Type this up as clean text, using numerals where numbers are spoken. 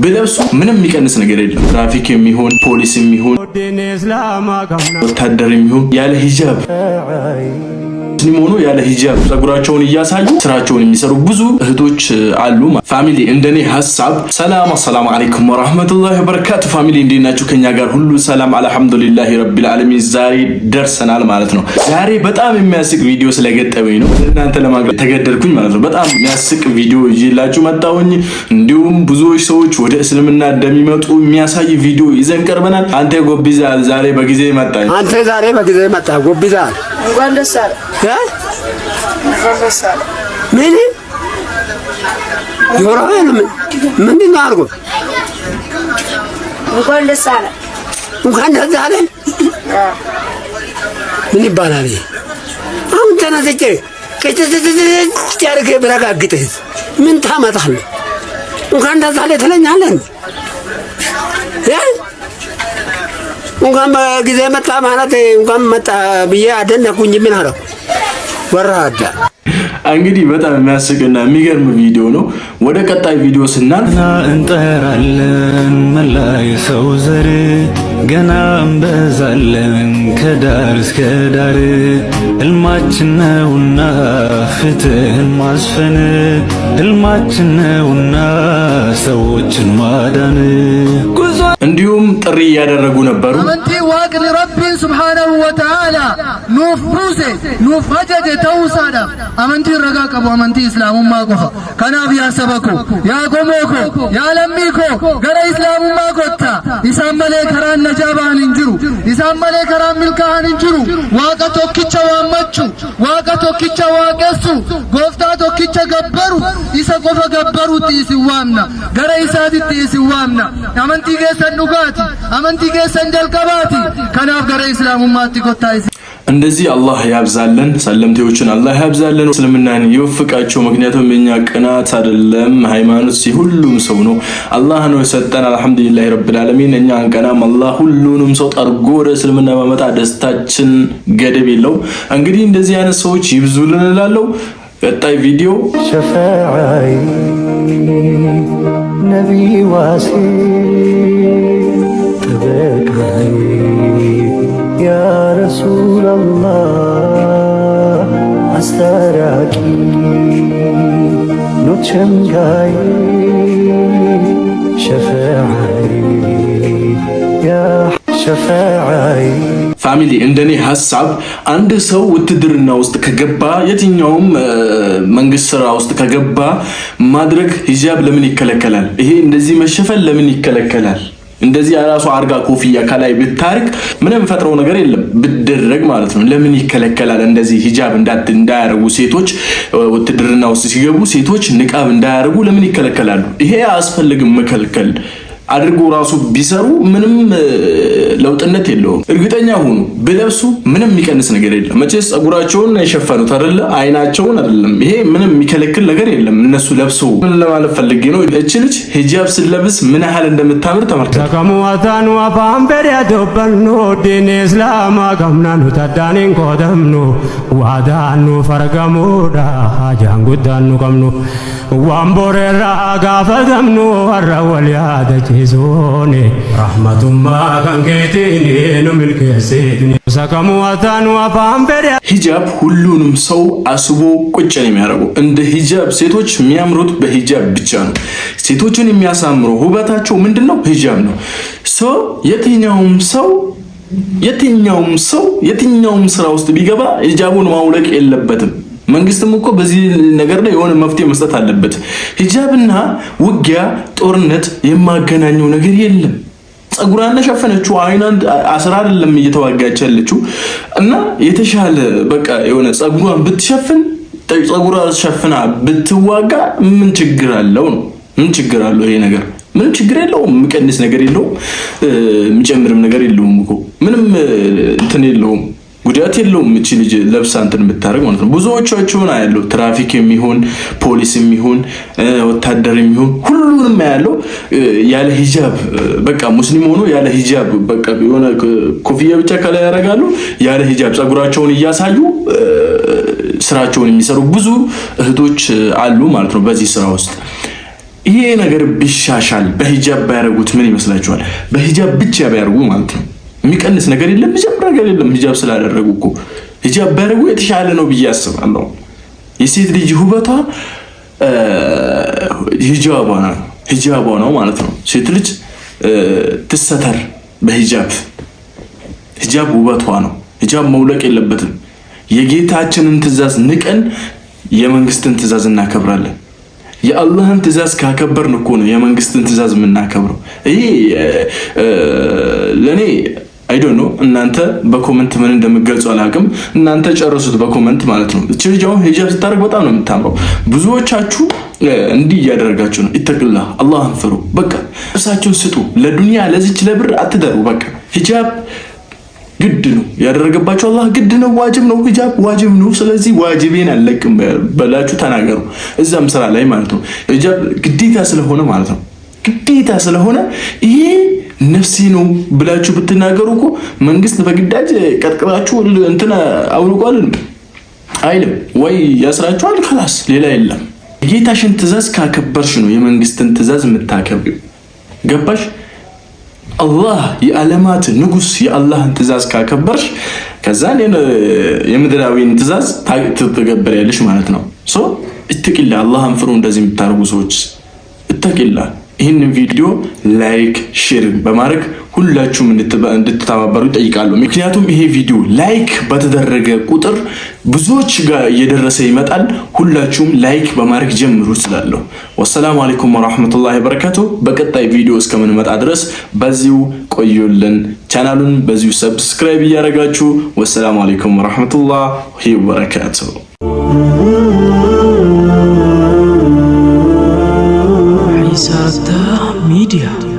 በለብሱ ምንም የሚቀንስ ነገር የለም። ትራፊክ የሚሆን ፖሊስ የሚሆን ወታደር የሚሆን ያለ ሂጃብ ሙስሊም ያለ ሂጃብ ጸጉራቸውን እያሳዩ ስራቸውን የሚሰሩ ብዙ እህቶች አሉ። ፋሚሊ እንደኔ ሐሳብ ሰላም አለይኩም ወራህመቱላሂ ወበረካቱ። ፋሚሊ እንዴናችሁ? ከኛ ጋር ሁሉ ሰላም አልহামዱሊላሂ ረቢል ዓለሚን። ዛሬ ደርሰናል ማለት ነው። ዛሬ በጣም የሚያስቅ ቪዲዮ ስለገጠመኝ ነው እናንተ ለማግኘት ተገደድኩኝ ማለት ነው። በጣም የሚያስቅ ቪዲዮ ይዤላችሁ መጣሁኝ። እንዲሁም ብዙዎች ሰዎች ወደ እስልምና እንደሚመጡ የሚያሳይ ቪዲዮ ይዘን ቀርበናል። አንተ ጎብዛል ዛሬ በጊዜ መጣህ። አንተ ዛሬ በጊዜ መጣህ ጎብዛል። እንኳን ደስ አለ ምን ዮራን ምንድን ነው አልኩ። እንኳን ደስ አለ ምን ይባላል? አሁን ተነስቼ ያርገ ብረጋግጥህ ምን ታመጣለህ? እንኳን ደስ አለ ትለኛለህ? እንኳን በጊዜ መጣ ማለት እንኳን መጣ ብዬ አደነኩኝ። ምን አለው ወራዳ። እንግዲህ በጣም የሚያስቅና የሚገርም ቪዲዮ ነው። ወደ ቀጣይ ቪዲዮ ስናልፍ እንጠራለን መላይ ሰው ዘር ገና እንበዛለን ከዳር እስከ ዳር ህልማችን ነውና ፍትህን ማስፈን ህልማችን ነውና ሰዎችን ማዳን እንዲሁም ጥሪ ያደረጉ ነበሩ። አመንቲ ዋቅል ረቢ ሱብሃነሁ ወተዓላ ኑፍሩሴ ኑፈጀጀ ተውሳዳ አመንቲ ረጋቀቡ አመንቲ እስላሙማ ቆፋ ከናብ ያሰበኩ ያቆሞኮ ያለሚኮ ገረ እስላሙማ ቆታ ኢሳመለ ከራን ነጃባን እንጅሩ ኢሳመለ ከራን ሚልካን እንጅሩ ዋቀ ቶኪቻ ዋመቹ ዋቀ ቶኪቻ ዋቀሱ ጎፍታ ቶኪቻ ገበሩ ኢሳ ቆፈ ገበሩ ኢሲዋምና ገረ ኢሳት ኢሲዋምና አመንቲ ገሰ ኑጋቲ አመንቲ ገሰን ጀልቀባቲ ከናፍ ገረ እስላሙማቲ ቆታይ እንደዚህ አላህ ያብዛልን፣ ሰለምቴዎችን አላህ ያብዛልን፣ እስልምናን ይወፍቃቸው። ምክንያቱም የኛ ቅናት አይደለም ሃይማኖት ሁሉም ሰው ነው አላህ ነው የሰጠን። አልহামዱሊላሂ ረቢል ዓለሚን። እኛ አንቀናም። አላህ ሁሉንም ሰው ጠርጎ ወደ እስልምና ማመጣ ደስታችን ገደብ የለው። እንግዲህ እንደዚህ አይነት ሰዎች ይብዙልን እላለሁ። ቀጣይ ቪዲዮ ሸፋዓይ ነብይ ዋሲ ተበቃይ ያ ረሱላላህ አስታራቂ ኑቸንጋይ ሸፋዓይ ያ ሸፋዓይ። ፋሚሊ እንደኔ ሐሳብ አንድ ሰው ውትድርና ውስጥ ከገባ የትኛውም መንግስት ስራ ውስጥ ከገባ ማድረግ ሂጃብ ለምን ይከለከላል? ይሄ እንደዚህ መሸፈን ለምን ይከለከላል? እንደዚህ አራሱ አርጋ ኮፍያ ከላይ ብታርግ ምንም ፈጥረው ነገር የለም ብደረግ ማለት ነው። ለምን ይከለከላል? እንደዚህ ሂጃብ እንዳያረጉ ሴቶች ውትድርና ውስጥ ሲገቡ ሴቶች ንቃብ እንዳያረጉ ለምን ይከለከላሉ? ይሄ አያስፈልግም መከልከል። አድርጎ ራሱ ቢሰሩ ምንም ለውጥነት የለውም። እርግጠኛ ሁኑ በለብሱ ምንም የሚቀንስ ነገር የለም። መቼስ ጸጉራቸውን የሸፈኑት አይደለ አይናቸውን አይደለም። ይሄ ምንም የሚከለክል ነገር የለም። እነሱ ለብሰው ምን ለማለት ፈልጌ ነው፣ እቺ ልጅ ሂጃብ ስለብስ ምን ያህል እንደምታምር ተመልከቱ። ተቀሙዋታኑ አፋን በሪያዶበልኑ ዲን እስላም አቀምናኑ ታዳኒን ቆደምኑ ዋዳኑ ፈርገሙዳ ሀጃን ጉዳኑ ቀምኑ ዋምቦሬራ ጋፈገምኑ አራወልያደች ዞኔ ረህመቱማ ካንኬቲኒ ኑምልከሴኒ ሰከሙዋታኑ አፋን በሪያ ሂጃብ ሁሉንም ሰው አስቦ ቁጭ ነው የሚያደርገው። እንደ ሂጃብ ሴቶች የሚያምሩት በሂጃብ ብቻ ነው። ሴቶችን የሚያሳምረው ውበታቸው ምንድነው? ሂጃብ ነው። የትኛውም ስራ ውስጥ ቢገባ ሂጃቡን ማውለቅ የለበትም። መንግስትም እኮ በዚህ ነገር ላይ የሆነ መፍትሄ መስጠት አለበት። ሂጃብና ውጊያ ጦርነት የማገናኘው ነገር የለም። ጸጉራን ሸፈነችው አይናን አስራ አይደለም እየተዋጋች ያለችው እና የተሻለ በቃ የሆነ ጸጉራን ብትሸፍን ጸጉራን ሸፍና ብትዋጋ ምን ችግር አለው ነው? ምን ችግር አለው? ይሄ ነገር ምንም ችግር የለውም። የሚቀንስ ነገር የለውም። የሚጨምርም ነገር የለውም እኮ ምንም እንትን የለውም። ጉዳት የለውም። እቺ ልጅ ለብሳ እንትን ብታረግ ማለት ነው። ብዙዎቻችሁን አያለው ትራፊክ የሚሆን ፖሊስ የሚሆን ወታደር የሚሆን ሁሉንም አያለው ያለ ሂጃብ በቃ ሙስሊም ሆኖ ያለ ሂጃብ በቃ የሆነ ኮፍያ ብቻ ከላይ ያደርጋሉ። ያለ ሂጃብ ጸጉራቸውን እያሳዩ ስራቸውን የሚሰሩ ብዙ እህቶች አሉ ማለት ነው በዚህ ስራ ውስጥ። ይሄ ነገር ቢሻሻል በሂጃብ ባያረጉት ምን ይመስላችኋል? በሂጃብ ብቻ ባያረጉ ማለት ነው። የሚቀንስ ነገር የለም፣ የሚጨምር ነገር የለም። ሂጃብ ስላደረጉ እኮ ሂጃብ ባያረጉ የተሻለ ነው ብዬ አስባለሁ። የሴት ልጅ ውበቷ ሂጃቧ ነው ማለት ነው። ሴት ልጅ ትሰተር በሂጃብ። ሂጃብ ውበቷ ነው። ሂጃብ መውለቅ የለበትም። የጌታችንን ትእዛዝ ንቀን የመንግስትን ትእዛዝ እናከብራለን። የአላህን ትእዛዝ ካከበርን እኮ ነው የመንግስትን ትእዛዝ የምናከብረው። ይሄ ለኔ አይዶን ነው። እናንተ በኮመንት ምን እንደምገልጹ አላውቅም። እናንተ ጨርሱት በኮመንት ማለት ነው። እቺ ልጅ አሁን ሂጃብ ስታደርግ በጣም ነው የምታምረው። ብዙዎቻችሁ እንዲህ እያደረጋችሁ ነው። ኢተቅላህ አላህን ፍሩ። በቃ እርሳችሁን ስጡ። ለዱንያ ለዚች ለብር አትደሩ። በቃ ሂጃብ ግድ ነው ያደረገባችሁ አላህ ግድ ነው፣ ዋጅብ ነው። ሂጃብ ዋጅብ ነው። ስለዚህ ዋጅቤን አለቅም በላችሁ ተናገሩ፣ እዛም ስራ ላይ ማለት ነው። ሂጃብ ግዴታ ስለሆነ ማለት ነው። ግዴታ ስለሆነ ይሄ ነፍሴ ነው ብላችሁ ብትናገሩ እኮ መንግስት በግዳጅ ቀጥቅጣችሁ እንትን አውልቋል አይልም ወይ ያስራችኋል። خلاص ሌላ የለም። የጌታሽን ትእዛዝ ካከበርሽ ነው የመንግስትን ትእዛዝ የምታከብሪው። ገባሽ? አላህ የዓለማት ንጉስ የአላህን ትእዛዝ ካከበርሽ ከዛ የምድራዊን ትእዛዝ ትተገብሪያለሽ ማለት ነው። እትቂላ አላህን ፍሩ። እንደዚህ የምታደርጉ ሰዎች እትቂላ። ይህንን ቪዲዮ ላይክ ሼር በማድረግ ሁላችሁም እንድትተባበሩ ይጠይቃሉ። ምክንያቱም ይሄ ቪዲዮ ላይክ በተደረገ ቁጥር ብዙዎች ጋር እየደረሰ ይመጣል። ሁላችሁም ላይክ በማድረግ ጀምሩ ስላለሁ። ወሰላሙ አለይኩም ወራህመቱላሂ ወበረካቱ። በቀጣይ ቪዲዮ እስከምንመጣ ድረስ በዚሁ ቆዩልን። ቻናሉን በዚሁ ሰብስክራይብ እያደረጋችሁ ወሰላሙ አለይኩም ወራህመቱላሂ ወበረካቱ። Isarta Media.